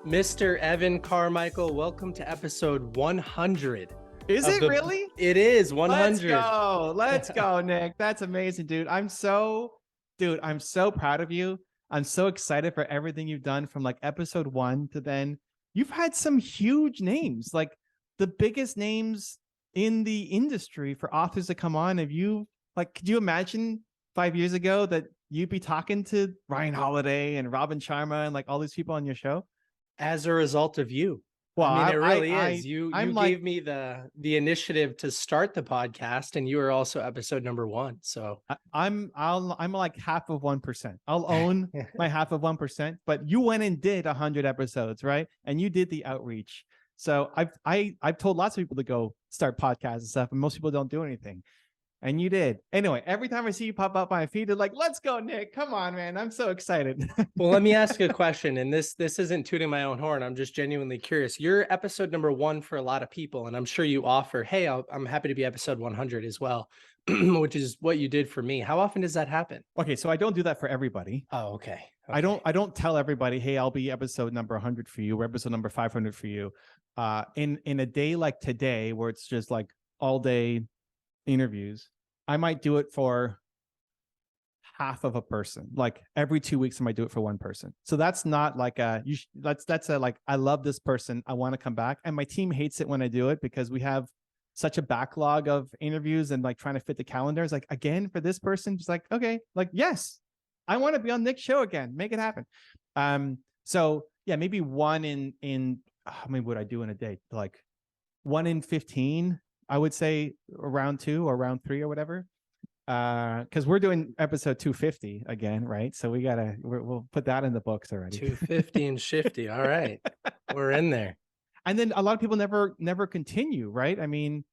Mr. Evan Carmichael, welcome to episode 100. Is it really? It is 100. Let's go, Nick. That's amazing, dude. I'm so proud of you. I'm so excited for everything you've done from like episode 1 to then. You've had some huge names, like the biggest names in the industry for authors to come on. Have you could you imagine 5 years ago that you'd be talking to Ryan Holiday and Robin Sharma and like all these people on your show? As a result of you. Well, I mean, it really is. You gave me the initiative to start the podcast, and you were also episode number 1. So I'm like half of 1%. I'll own my half of 1%. But you went and did 100 episodes, right? And you did the outreach. So I've told lots of people to go start podcasts and stuff, and most people don't do anything. And you did. Anyway, every time I see you pop up on my feed, they're like, let's go, Nick. Come on, man. I'm so excited. Well, let me ask you a question. And this isn't tooting my own horn. I'm just genuinely curious. You're episode number 1 for a lot of people. And I'm sure you offer, hey, I'm happy to be episode 100 as well, which is what you did for me. How often does that happen? Okay, so I don't do that for everybody. Oh, okay. I don't tell everybody, hey, I'll be episode number 100 for you or episode number 500 for you. In a day like today, where it's just like all day interviews, I might do it for half of a person. Like every 2 weeks, I might do it for one person. So that's not like that's a like, I love this person, I want to come back. And my team hates it when I do it because we have such a backlog of interviews and like trying to fit the calendars. Like again, for this person, just like, okay, like, yes, I want to be on Nick's show again. Make it happen. So yeah, maybe one in how many would I do in a day? Like 1 in 15. I would say round 2 or round 3 or whatever. Because we're doing episode 250 again, right? So we'll put that in the books already. 250 and shifty. All right. We're in there. And then a lot of people never continue, right? I mean,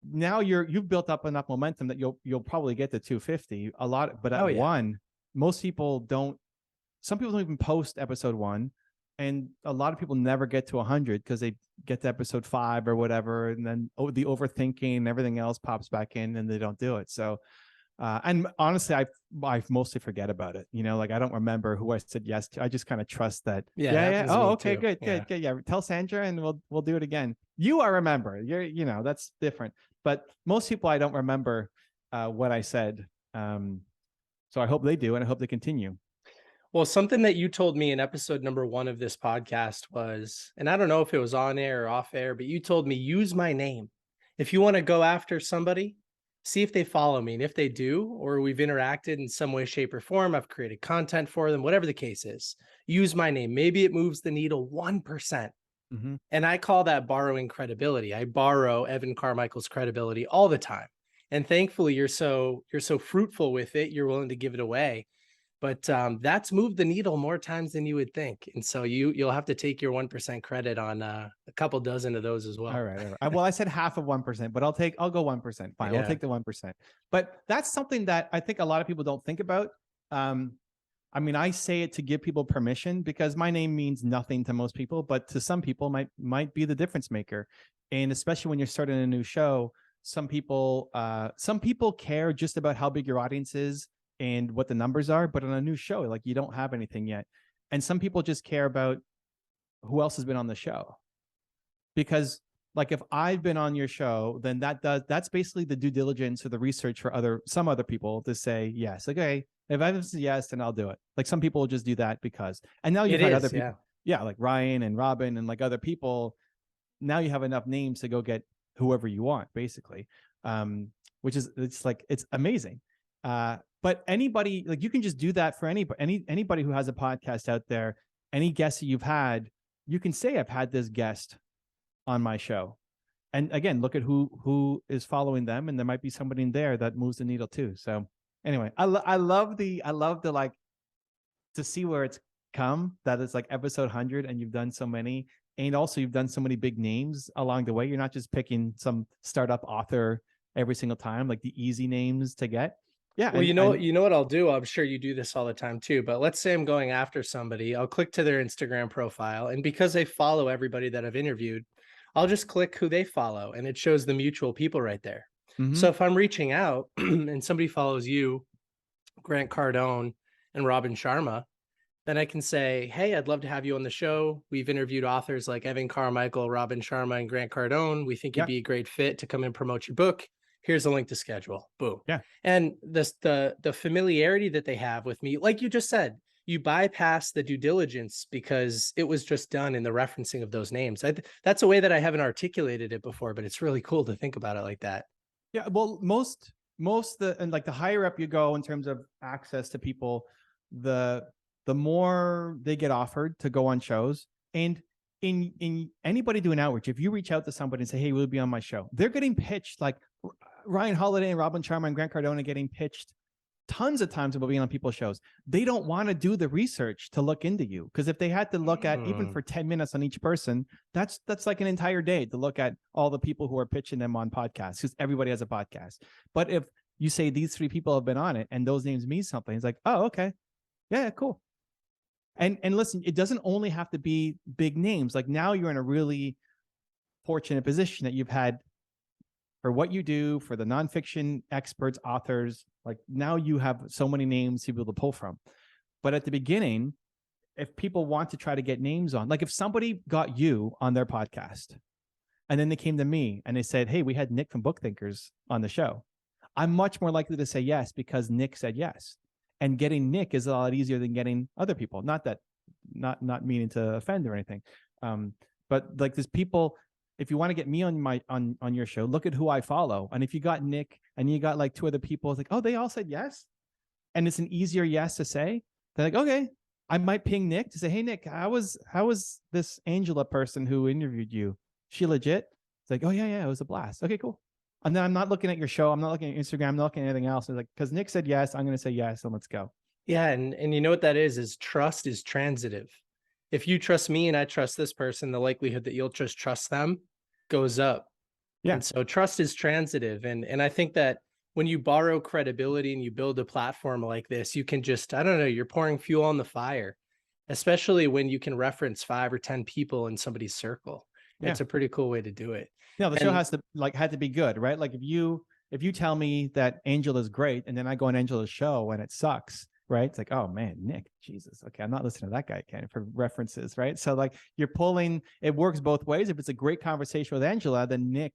now you've built up enough momentum that you'll probably get to 250 a lot, but at 1, most people don't. Some people don't even post episode 1. And a lot of people never get to 100 because they get to episode 5 or whatever. And then the overthinking and everything else pops back in and they don't do it. So, and honestly, I mostly forget about it. You know, like I don't remember who I said yes to. I just kind of trust that. Yeah. Oh, okay, good. Yeah. Tell Sandra and we'll do it again. I remember. That's different. But most people, I don't remember what I said. So I hope they do. And I hope they continue. Well, something that you told me in episode number 1 of this podcast was, and I don't know if it was on air or off air, but you told me, use my name. If you want to go after somebody, see if they follow me. And if they do, or we've interacted in some way, shape, or form, I've created content for them, whatever the case is, use my name. Maybe it moves the needle 1%. Mm-hmm. And I call that borrowing credibility. I borrow Evan Carmichael's credibility all the time. And thankfully, you're so fruitful with it. You're willing to give it away. But that's moved the needle more times than you would think. And so you'll have to take your 1% credit on a couple dozen of those as well. All right. Well, I said half of 1%, but I'll go 1%. Fine. Yeah. I'll take the 1%. But that's something that I think a lot of people don't think about. I mean, I say it to give people permission because my name means nothing to most people, but to some people might be the difference maker. And especially when you're starting a new show, some people care just about how big your audience is and what the numbers are, but on a new show, like you don't have anything yet. And some people just care about who else has been on the show. Because like if I've been on your show, then that's basically the due diligence or the research for some other people to say yes. Okay, if I've said yes, then I'll do it. Like some people will just do that because, and now you've had other people. Yeah, like Ryan and Robin and like other people. Now you have enough names to go get whoever you want, basically. Which is, it's amazing. But anybody, like you can just do that for anybody who has a podcast out there. Any guest that you've had, you can say, I've had this guest on my show. And again, look at who is following them. And there might be somebody in there that moves the needle too. So anyway, I love the like to see where it's come, that it's like episode 100 and you've done so many. And also you've done so many big names along the way. You're not just picking some startup author every single time, like the easy names to get. Yeah. Well, you know what I'll do? I'm sure you do this all the time too, but let's say I'm going after somebody. I'll click to their Instagram profile. And because they follow everybody that I've interviewed, I'll just click who they follow and it shows the mutual people right there. Mm-hmm. So if I'm reaching out and somebody follows you, Grant Cardone and Robin Sharma, Then I can say, hey, I'd love to have you on the show. We've interviewed authors like Evan Carmichael, Robin Sharma, and Grant Cardone. We think you'd Yeah. be a great fit to come and promote your book. Here's a link to schedule. Boom. Yeah. And the familiarity that they have with me, like you just said, you bypass the due diligence because it was just done in the referencing of those names. That's a way that I haven't articulated it before, but it's really cool to think about it like that. Yeah. Well, and like the higher up you go in terms of access to people, the more they get offered to go on shows. And in anybody doing outreach, if you reach out to somebody and say, hey, will you be on my show? They're getting pitched, like Ryan Holiday and Robin Sharma and Grant Cardone are getting pitched tons of times about being on people's shows. They don't want to do the research to look into you, because if they had to look at even for 10 minutes on each person, that's like an entire day to look at all the people who are pitching them on podcasts, because everybody has a podcast. But if you say these 3 people have been on it and those names mean something, it's like, oh, okay, yeah, cool. And listen, it doesn't only have to be big names. Like now you're in a really fortunate position that you've had for what you do, for the nonfiction experts, authors. Like now you have so many names to be able to pull from. But at the beginning, if people want to try to get names on, like if somebody got you on their podcast and then they came to me and they said, hey, we had Nick from Book Thinkers on the show, I'm much more likely to say yes because Nick said yes. And getting Nick is a lot easier than getting other people. Not not meaning to offend or anything. But like there's people, if you want to get me on on your show, look at who I follow. And if you got Nick and you got like 2 other people, it's like, oh, they all said yes. And it's an easier yes to say. They're like, okay, I might ping Nick to say, hey, Nick, how was this Angela person who interviewed you? She legit? It's like, oh, yeah, it was a blast. Okay, cool. And then I'm not looking at your show. I'm not looking at Instagram. I'm not looking at anything else. It's like, because Nick said yes, I'm going to say yes, and let's go. Yeah. And you know what that is trust is transitive. If you trust me and I trust this person, the likelihood that you'll just trust them goes up. Yeah. And so trust is transitive. And I think that when you borrow credibility and you build a platform like this, you can just, I don't know, you're pouring fuel on the fire, especially when you can reference 5 or 10 people in somebody's circle. Yeah. It's a pretty cool way to do it. No, the show has to had to be good, right? Like if you tell me that Angela's great and then I go on Angela's show and it sucks, right? It's like, oh man, Nick, Jesus. Okay, I'm not listening to that guy again for references, right? So like you're pulling, it works both ways. If it's a great conversation with Angela, then Nick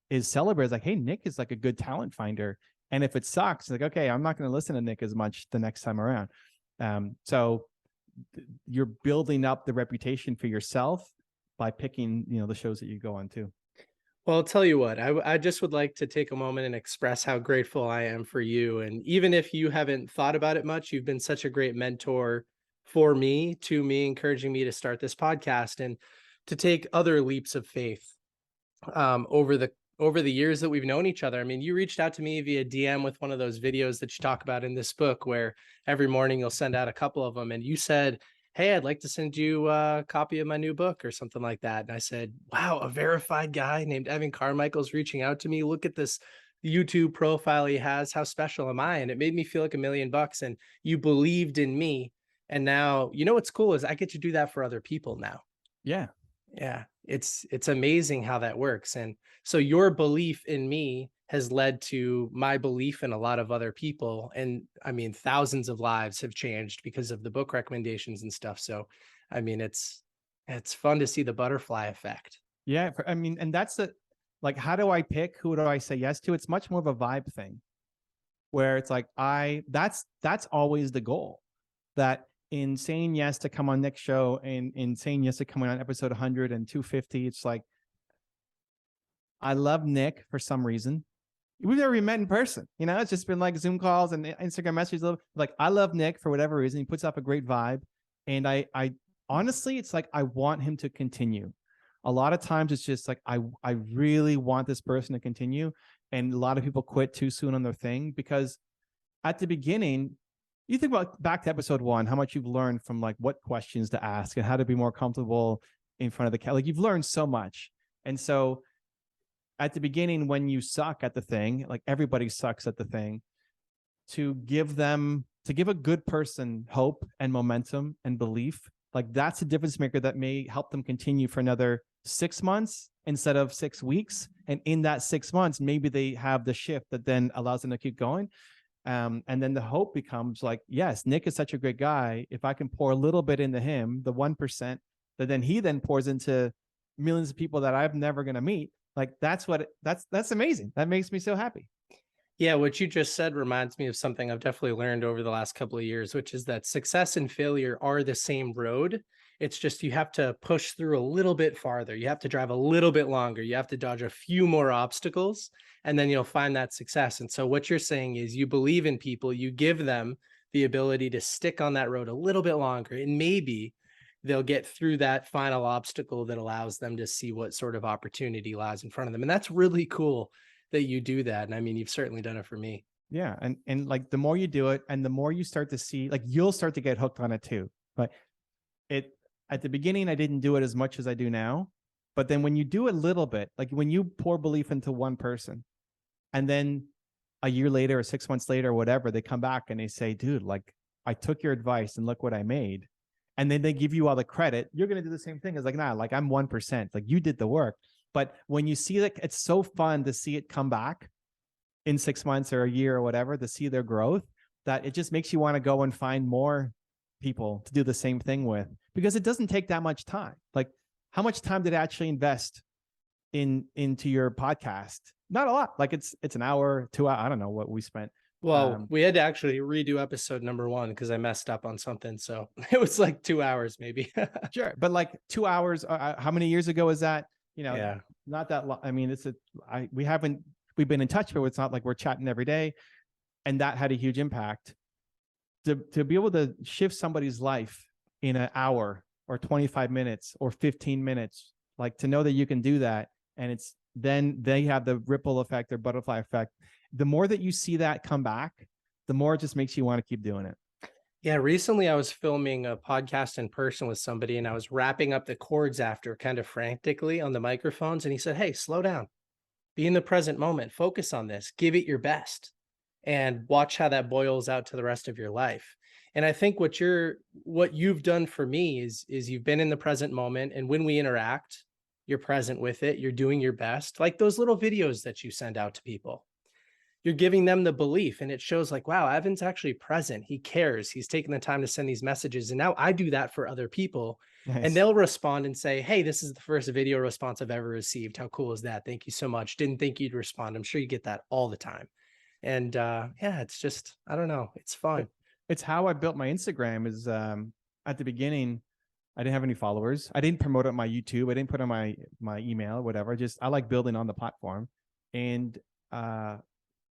is celebrated. Like, hey, Nick is like a good talent finder. And if it sucks, like, okay, I'm not going to listen to Nick as much the next time around. So you're building up the reputation for yourself by picking, the shows that you go on too. Well, I'll tell you what, I just would like to take a moment and express how grateful I am for you. And even if you haven't thought about it much, you've been such a great mentor for me, to me, encouraging me to start this podcast and to take other leaps of faith over the years that we've known each other. I mean, you reached out to me via DM with one of those videos that you talk about in this book, where every morning you'll send out a couple of them. And you said, hey, I'd like to send you a copy of my new book or something like that. And I said, wow, a verified guy named Evan Carmichael's reaching out to me. Look at this YouTube profile he has. How special am I? And it made me feel like $1 million. And you believed in me. And now, what's cool is I get to do that for other people now. Yeah. Yeah. It's amazing how that works. And so your belief in me has led to my belief in a lot of other people. And I mean, thousands of lives have changed because of the book recommendations and stuff. So, I mean, it's fun to see the butterfly effect. Yeah. And that's like, how do I pick? Who do I say yes to? It's much more of a vibe thing where it's like, that's always the goal, that in saying yes to come on next show and in saying yes to coming on episode 100 and 250, it's like, I love Nick for some reason. We've never met in person. It's just been like Zoom calls and Instagram messages. Like, I love Nick for whatever reason. He puts up a great vibe. And I honestly, it's like, I want him to continue. A lot of times it's just like, I really want this person to continue. And a lot of people quit too soon on their thing, because at the beginning, you think about back to episode 1, how much you've learned from like what questions to ask and how to be more comfortable in front of the camera. Like, you've learned so much. And so at the beginning, when you suck at the thing, like everybody sucks at the thing, to give a good person hope and momentum and belief, like that's a difference maker that may help them continue for another 6 months instead of 6 weeks. And in that 6 months, maybe they have the shift that then allows them to keep going. And then the hope becomes like, yes, Nick is such a great guy. If I can pour a little bit into him, the 1%, that then he then pours into millions of people that I'm never going to meet. Like that's amazing. That makes me so happy. Yeah, what you just said reminds me of something I've definitely learned over the last couple of years, which is that success and failure are the same road. It's just you have to push through a little bit farther. You have to drive a little bit longer. You have to dodge a few more obstacles, and then you'll find that success. And so, what you're saying is you believe in people, you give them the ability to stick on that road a little bit longer, and maybe they'll get through that final obstacle that allows them to see what sort of opportunity lies in front of them. And that's really cool that you do that. And I mean, you've certainly done it for me. Yeah. And like the more you do it and the more you start to see, like you'll start to get hooked on it too. But at the beginning, I didn't do it as much as I do now. But then when you do a little bit, like when you pour belief into one person and then a year later or 6 months later or whatever, they come back and they say, dude, like I took your advice and look what I made. And then they give you all the credit. You're going to do the same thing. It's like, nah, like I'm 1%. Like you did the work. But when you see like, it's so fun to see it come back in 6 months or a year or whatever, to see their growth, that it just makes you want to go and find more people to do the same thing with, because it doesn't take that much time. Like how much time did I actually invest into your podcast? Not a lot. Like it's an hour, 2 hours. I don't know what we spent. Well, we had to actually redo episode number 1 because I messed up on something. So it was like 2 hours maybe. Sure. But like 2 hours, how many years ago is that? You know, yeah, not that long. I mean, we've been in touch, but it's not like we're chatting every day. And that had a huge impact. To be able to shift somebody's life in an hour or 25 minutes or 15 minutes, like to know that you can do that. And then they have the ripple effect or butterfly effect. The more that you see that come back, the more it just makes you want to keep doing it. Yeah, recently I was filming a podcast in person with somebody and I was wrapping up the cords after kind of frantically on the microphones. And he said, "Hey, slow down, be in the present moment, focus on this, give it your best, and watch how that boils out to the rest of your life." And I think what you've done for me is you've been in the present moment. And when we interact, you're present with it, you're doing your best, like those little videos that you send out to people. You're giving them the belief and it shows like, wow, Evan's actually present. He cares. He's taking the time to send these messages. And now I do that for other people. Nice. And they'll respond and say, "Hey, this is the first video response I've ever received. How cool is that? Thank you so much. Didn't think you'd respond." I'm sure you get that all the time. And yeah, it's just, I don't know. It's fun. It's how I built my Instagram is at the beginning, I didn't have any followers. I didn't promote it on my YouTube. I didn't put on my email or whatever. I like building on the platform. And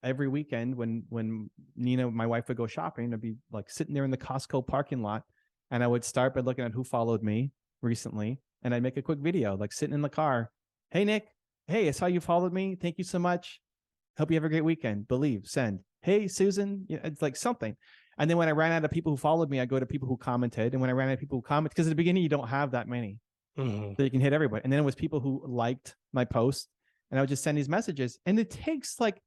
every weekend when Nina, my wife, would go shopping, I'd be like sitting there in the Costco parking lot, and I would start by looking at who followed me recently, and I'd make a quick video, like sitting in the car. "Hey, Nick. Hey, I saw you followed me. Thank you so much. Hope you have a great weekend. Believe, send. Hey, Susan." You know, it's like something. And then when I ran out of people who followed me, I go to people who commented. And when I ran out of people who commented, because at the beginning, you don't have that many. So you can hit everybody. And then it was people who liked my post, and I would just send these messages. And it takes like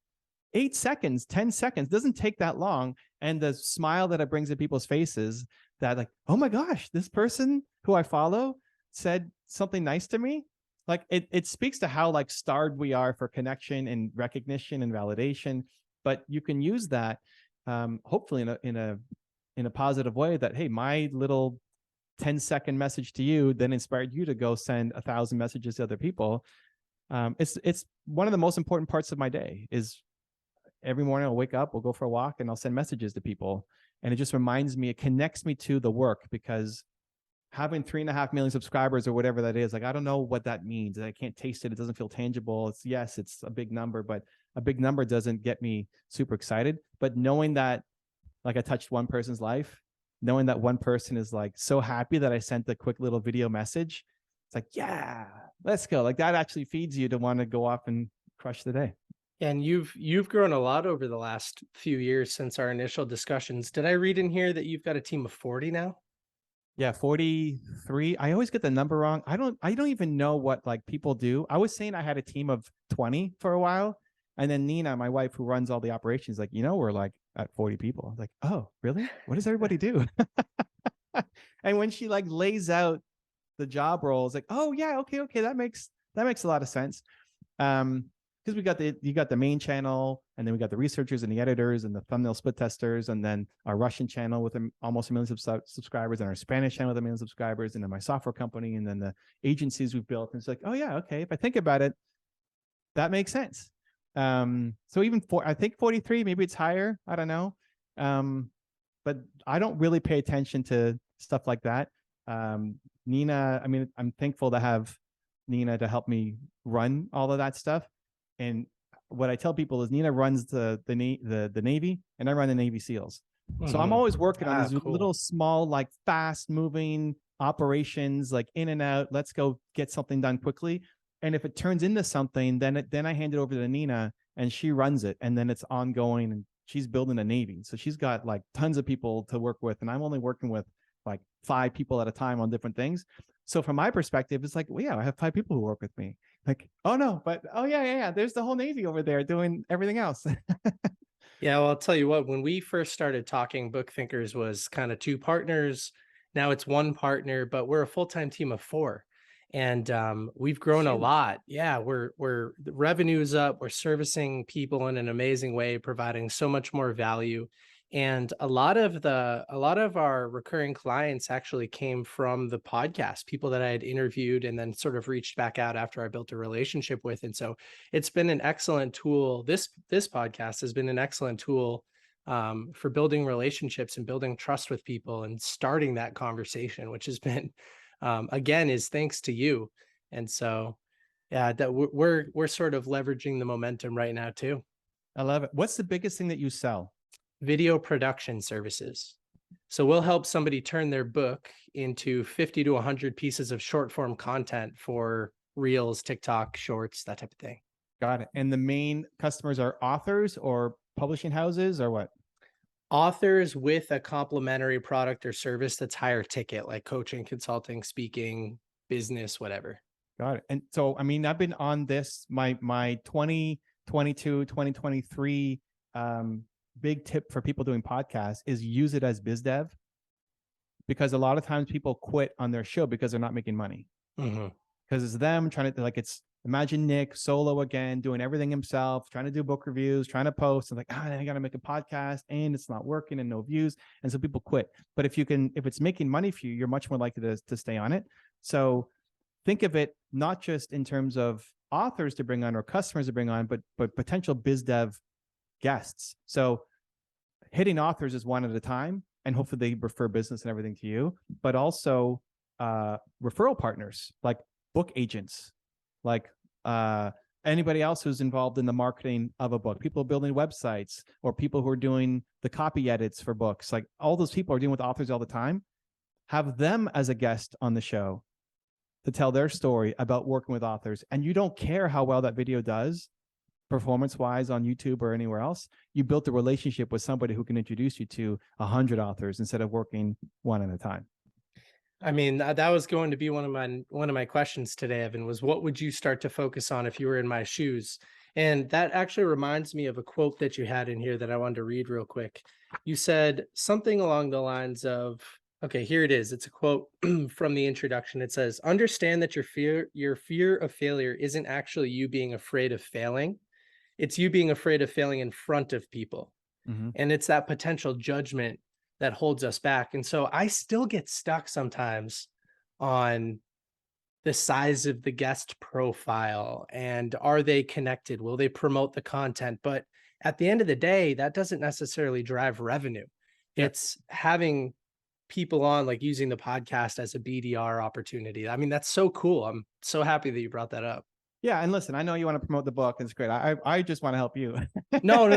8 seconds, 10 seconds, doesn't take that long. And the smile that it brings to people's faces, that like, oh my gosh, this person who I follow said something nice to me. Like it speaks to how like starved we are for connection and recognition and validation. But you can use that hopefully in a positive way, that, hey, my little 10-second message to you then inspired you to go send 1,000 messages to other people. It's one of the most important parts of my day. Is every morning I'll wake up, we'll go for a walk, and I'll send messages to people. And it just reminds me, it connects me to the work, because having 3.5 million subscribers or whatever that is, like, I don't know what that means. I can't taste it. It doesn't feel tangible. It's a big number, but a big number doesn't get me super excited. But knowing that, like, I touched one person's life, knowing that one person is like so happy that I sent the quick little video message, it's like, yeah, let's go. Like, that actually feeds you to want to go off and crush the day. And you've grown a lot over the last few years since our initial discussions. Did I read in here that you've got a team of 40 now? Yeah, 43. I always get the number wrong. I don't even know what like people do. I was saying I had a team of 20 for a while. And then Nina, my wife, who runs all the operations, like, we're like at 40 people. I was like, oh, really? What does everybody do? And when she like lays out the job roles, like, oh yeah, okay, that makes a lot of sense. Because because you got the main channel, and then we got the researchers and the editors and the thumbnail split testers, and then our Russian channel with almost 1 million subscribers, and our Spanish channel with 1 million subscribers, and then my software company, and then the agencies we've built. And it's like, oh yeah, okay. If I think about it, that makes sense. So even I think 43, maybe it's higher. I don't know. But I don't really pay attention to stuff like that. Nina, I mean, I'm thankful to have Nina to help me run all of that stuff. And what I tell people is Nina runs the Navy, and I run the Navy SEALs. So I'm always working on these little small, like fast moving operations, like in and out. Let's go get something done quickly. And if it turns into something, then I hand it over to Nina, and she runs it, and then it's ongoing. And she's building a Navy, so she's got like tons of people to work with, and I'm only working with like 5 people at a time on different things. So from my perspective, it's like, well, yeah, I have 5 people who work with me. Like, oh no, but oh yeah, there's the whole Navy over there doing everything else. Yeah, well, I'll tell you what, when we first started talking, Book Thinkers was kind of 2 partners. Now it's 1 partner, but we're a full-time team of 4. And we've grown a lot. Yeah, the revenue's up. We're servicing people in an amazing way, providing so much more value. And a lot of our recurring clients actually came from the podcast, people that I had interviewed and then sort of reached back out after I built a relationship with. And so it's been an excellent tool. This podcast has been an excellent tool for building relationships and building trust with people and starting that conversation, which has been again, is thanks to you. And so, yeah, that we're sort of leveraging the momentum right now too. I love it. What's the biggest thing that you sell? Video production services. So we'll help somebody turn their book into 50 to 100 pieces of short form content for Reels, TikTok, Shorts, that type of thing. Got it. And the main customers are authors or publishing houses or what? Authors with a complementary product or service that's higher ticket, like coaching, consulting, speaking, business, whatever. Got it. And so, I mean, I've been on this, my 2022, 2023 big tip for people doing podcasts is use it as biz dev, because a lot of times people quit on their show because they're not making money. Because it's them trying to, like, it's imagine Nick solo again, doing everything himself, trying to do book reviews, trying to post, and like, I got to make a podcast and it's not working and no views. And so people quit. But if it's making money for you, you're much more likely to stay on it. So think of it not just in terms of authors to bring on or customers to bring on, but potential biz dev guests. So hitting authors is one at a time, and hopefully they refer business and everything to you, but also referral partners like book agents, like anybody else who's involved in the marketing of a book, people building websites, or people who are doing the copy edits for books. Like all those people are dealing with authors all the time. Have them as a guest on the show to tell their story about working with authors. And you don't care how well that video does performance-wise on YouTube or anywhere else. You built a relationship with somebody who can introduce you to 100 authors instead of working one at a time. I mean, that was going to be one of my questions today, Evan, was what would you start to focus on if you were in my shoes? And that actually reminds me of a quote that you had in here that I wanted to read real quick. You said something along the lines of, okay, here it is. It's a quote from the introduction. It says, understand that your fear of failure isn't actually you being afraid of failing. It's you being afraid of failing in front of people. And it's that potential judgment that holds us back. And so I still get stuck sometimes on the size of the guest profile and are they connected? Will they promote the content? But at the end of the day, that doesn't necessarily drive revenue. It's having people on, like using the podcast as a BDR opportunity. I mean, that's so cool. I'm so happy that you brought that up. Yeah, and listen, I know you want to promote the book. It's great. I just want to help you. No.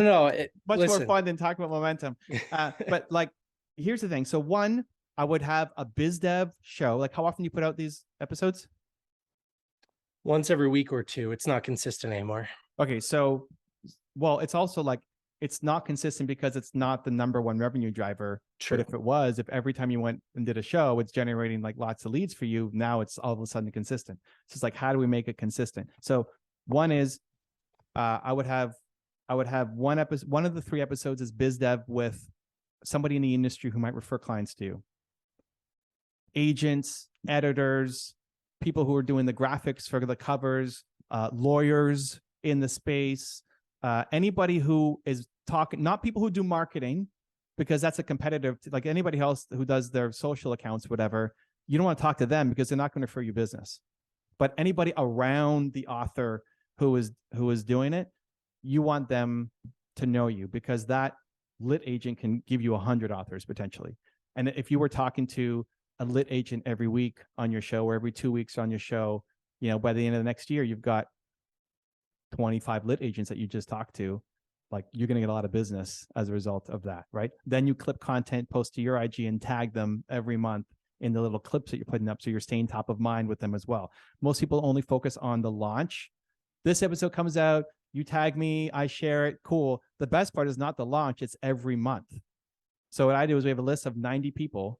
Much more fun than talking about momentum. But like, here's the thing. So one, I would have a biz dev show. Like, how often do you put out these episodes? Once every week or 2. It's not consistent anymore. Okay, so, well, it's also like, it's not consistent because it's not the #1 revenue driver. True. But if it was, if every time you went and did a show, it's generating like lots of leads for you, now it's all of a sudden consistent. So it's like, how do we make it consistent? So one is, I would have one episode. One of the 3 episodes is biz dev with somebody in the industry who might refer clients to you. Agents, editors, people who are doing the graphics for the covers, lawyers, in the space, anybody who is talking, not people who do marketing, because that's a competitive, like anybody else who does their social accounts, whatever, you don't want to talk to them because they're not going to refer you business. But anybody around the author who is doing it, you want them to know you, because that lit agent can give you 100 authors potentially. And if you were talking to a lit agent every week on your show, or every 2 weeks on your show, by the end of the next year, you've got 25 lit agents that you just talked to. Like, you're going to get a lot of business as a result of that, right? Then you clip content, post to your IG, and tag them every month in the little clips that you're putting up, so you're staying top of mind with them as well. Most people only focus on the launch. This episode comes out, you tag me, I share it, cool. The best part is not the launch, it's every month. So what I do is we have a list of 90 people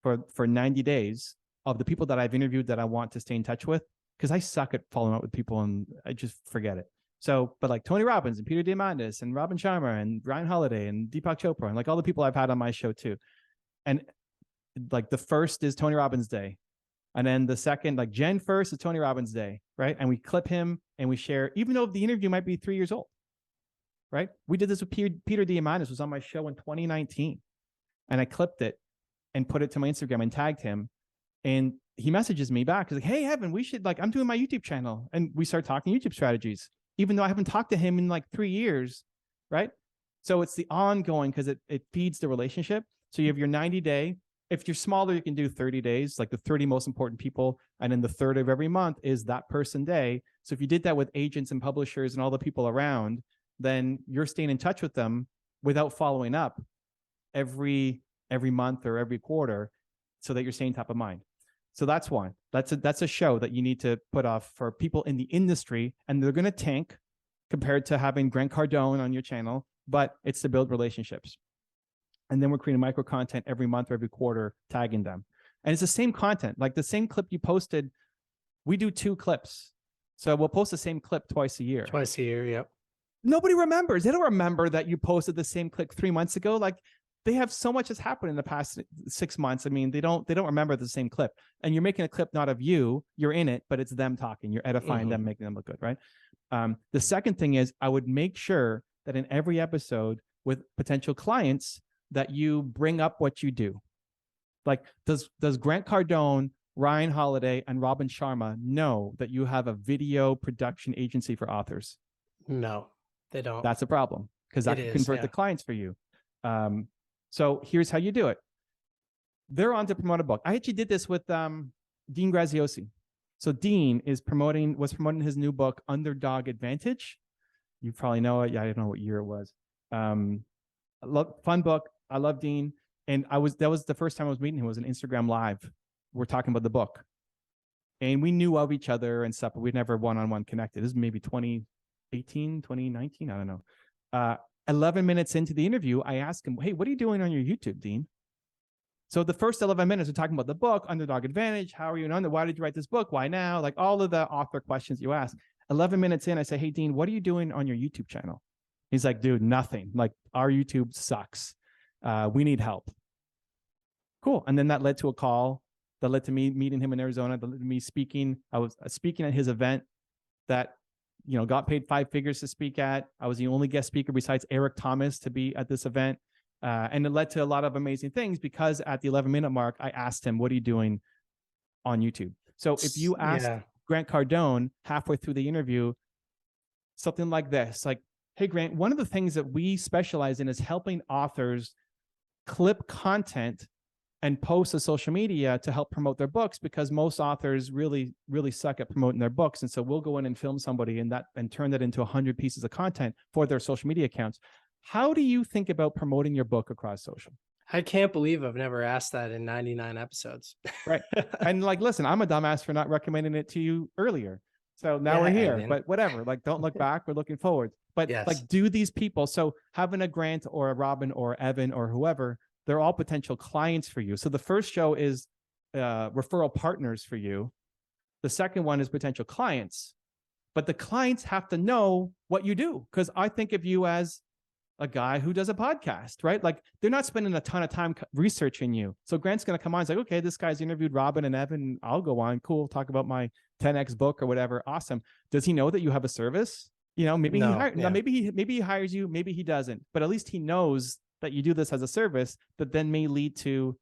for 90 days of the people that I've interviewed that I want to stay in touch with, because I suck at following up with people and I just forget it. So, but like Tony Robbins and Peter Diamandis and Robin Sharma and Ryan Holiday and Deepak Chopra and like all the people I've had on my show too. And like the first is Tony Robbins Day. And then the second, like Jan 1st is Tony Robbins Day, right? And we clip him and we share, even though the interview might be 3 years old, right? We did this with Peter Diamandis, was on my show in 2019. And I clipped it and put it to my Instagram and tagged him. And he messages me back. He's like, hey, Evan, we should, like, I'm doing my YouTube channel. And we start talking YouTube strategies, even though I haven't talked to him in like 3 years, right? So it's the ongoing, because it feeds the relationship. So you have your 90-day. If you're smaller, you can do 30 days, like the 30 most important people. And then the third of every month is that person day. So if you did that with agents and publishers and all the people around, then you're staying in touch with them without following up every month or every quarter, so that you're staying top of mind. So that's one. That's a show that you need to put off for people in the industry, and they're going to tank compared to having Grant Cardone on your channel, but it's to build relationships. And then we're creating micro content every month or every quarter, tagging them. And it's the same content, like the same clip you posted. We do 2 clips. So we'll post the same clip twice a year. Twice a year, yep. Nobody remembers. They don't remember that you posted the same clip 3 months ago. Like, they have so much has happened in the past 6 months. I mean, they don't remember the same clip. And you're making a clip not of you, you're in it, but it's them talking. You're edifying them, making them look good, right? The second thing is, I would make sure that in every episode with potential clients, that you bring up what you do. Like, does Grant Cardone, Ryan Holiday, and Robin Sharma know that you have a video production agency for authors? No, they don't. That's a problem, because that can convert the clients for you. So here's how you do it. They're on to promote a book. I actually did this with Dean Graziosi. So Dean was promoting his new book, Underdog Advantage. You probably know it. Yeah, I don't know what year it was. Fun book. I love Dean. And that was the first time I was meeting him. It was an Instagram Live. We're talking about the book. And we knew of each other and stuff, but we'd never one-on-one connected. This is maybe 2018, 2019. I don't know. 11 minutes into the interview, I asked him, hey, what are you doing on your YouTube, Dean? So the first 11 minutes are talking about the book, Underdog Advantage. How are you on? Why did you write this book? Why now? Like all of the author questions you ask. 11 minutes in, I say, hey, Dean, what are you doing on your YouTube channel? He's like, dude, nothing. Like, our YouTube sucks. We need help. Cool. And then that led to a call that led to me meeting him in Arizona, that led to me speaking. I was speaking at his event that, got paid 5 figures to speak at. I was the only guest speaker besides Eric Thomas to be at this event. And it led to a lot of amazing things, because at the 11-minute mark, I asked him, what are you doing on YouTube? So if you ask Grant Cardone halfway through the interview, something like this, like, hey, Grant, one of the things that we specialize in is helping authors clip content and post to social media to help promote their books, because most authors really, really suck at promoting their books. And so we'll go in and film somebody and turn that into 100 pieces of content for their social media accounts. How do you think about promoting your book across social? I can't believe I've never asked that in 99 episodes. Right. And like, listen, I'm a dumbass for not recommending it to you earlier. So now we're here, but whatever, like, don't look back, we're looking forward. But like, do these people, so having a Grant or a Robin or Evan or whoever, they're all potential clients for you. So the first show is referral partners for you. The second one is potential clients, but the clients have to know what you do. Because I think of you as a guy who does a podcast, right? Like, they're not spending a ton of time researching you. So Grant's going to come on and say, okay, this guy's interviewed Robin and Evan. I'll go on. Cool. Talk about my 10X book or whatever. Awesome. Does he know that you have a service? You know, maybe No, now maybe he hires you, maybe he doesn't, but at least he knows that you do this as a service that then may lead to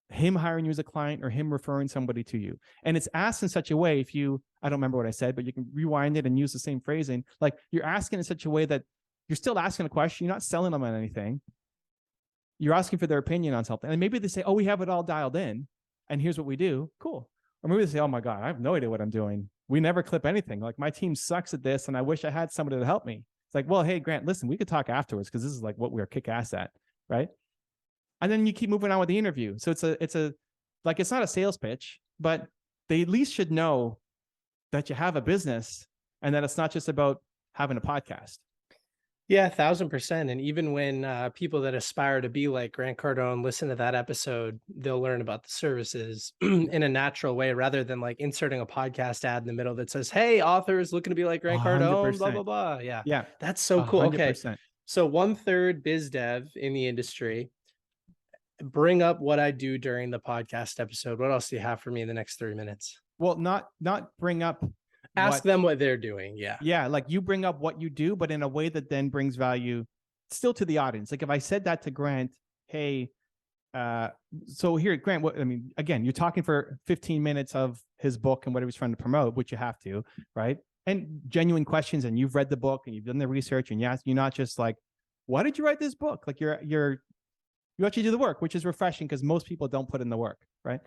him hiring you as a client or him referring somebody to you. And it's asked in such a way, I don't remember what I said, but you can rewind it and use the same phrasing. Like, you're asking in such a way that you're still asking a question. You're not selling them on anything. You're asking for their opinion on something. And maybe they say, oh, we have it all dialed in and here's what we do. Cool. Or maybe they say, oh my God, I have no idea what I'm doing. We never clip anything. Like, my team sucks at this and I wish I had somebody to help me. It's like, well, hey, Grant, listen, we could talk afterwards because this is like what we're kick ass at, right? And then you keep moving on with the interview. So it's not a sales pitch, but they at least should know that you have a business and that it's not just about having a podcast. Yeah, 1,000%. And even when people that aspire to be like Grant Cardone listen to that episode, they'll learn about the services in a natural way rather than like inserting a podcast ad in the middle that says, hey, authors looking to be like Grant Cardone, blah, blah, blah. Yeah. That's so cool. 100%. Okay. So 1/3 biz dev in the industry. Bring up what I do during the podcast episode. What else do you have for me in the next 3 minutes? Well, not bring up. Ask them what they're doing. Yeah. Yeah. Like, you bring up what you do, but in a way that then brings value still to the audience. Like, if I said that to Grant, hey, so here, Grant, again, you're talking for 15 minutes of his book and what he was trying to promote, which you have to, right? And genuine questions, and you've read the book and you've done the research, and you're not just like, why did you write this book? Like, you actually do the work, which is refreshing because most people don't put in the work, right?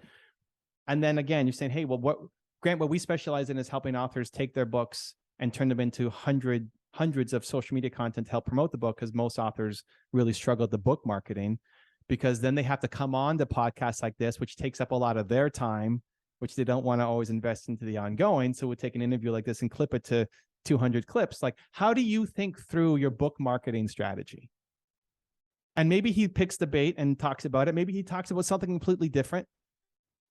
And then again, you're saying, hey, well, Grant, what we specialize in is helping authors take their books and turn them into hundreds of social media content to help promote the book, because most authors really struggle with the book marketing, because then they have to come on to podcasts like this, which takes up a lot of their time, which they don't want to always invest into the ongoing. So we'll take an interview like this and clip it to 200 clips. Like, how do you think through your book marketing strategy? And maybe he picks the bait and talks about it. Maybe he talks about something completely different,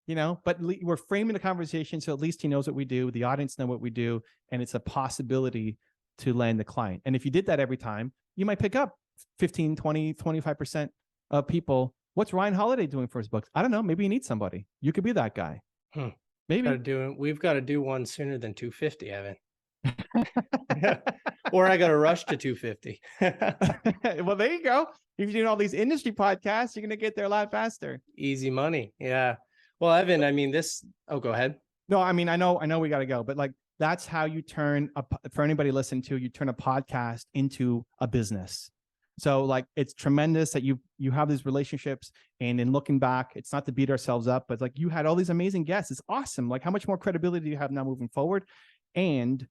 but we're framing the conversation so at least he knows what we do, the audience know what we do, and it's a possibility to land the client. And if you did that every time, you might pick up 15, 20, 25% of people. What's Ryan Holiday doing for his books? I don't know. Maybe you need somebody. You could be that guy. Maybe. We've got to do one sooner than 250, Evan. Or I got to rush to 250. Well, there you go. If you're doing all these industry podcasts, you're going to get there a lot faster. Easy money. Yeah. Well, Evan, go ahead. No, I know we got to go, but like, that's how you turn for anybody listening to, you turn a podcast into a business. So like, it's tremendous that you have these relationships, and in looking back, it's not to beat ourselves up, but like, you had all these amazing guests. It's awesome. Like, how much more credibility do you have now moving forward? And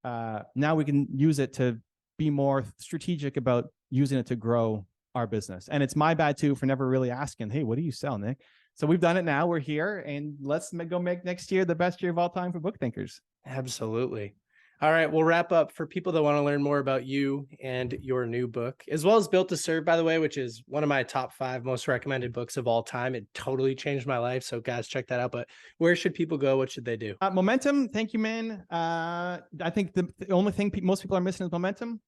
now we can use it to be more strategic about using it to grow our business. And it's my bad too for never really asking, hey, what do you sell, Nick? So we've done it now. We're here, and let's go make next year the best year of all time for book thinkers. Absolutely. All right, we'll wrap up. For people that want to learn more about you and your new book, as well as Built to Serve, by the way, which is one of my top 5 most recommended books of all time. It totally changed my life. So guys, check that out. But where should people go? What should they do? Momentum. Thank you, man. I think the only thing most people are missing is momentum.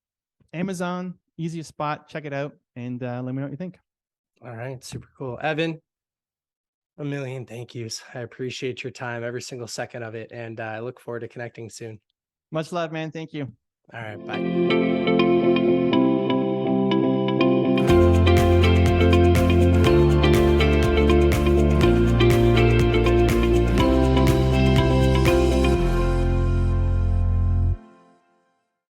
Amazon, easiest spot. Check it out, and let me know what you think. All right, super cool. Evan, a million thank yous. I appreciate your time, every single second of it. And I look forward to connecting soon. Much love, man. Thank you. All right. Bye.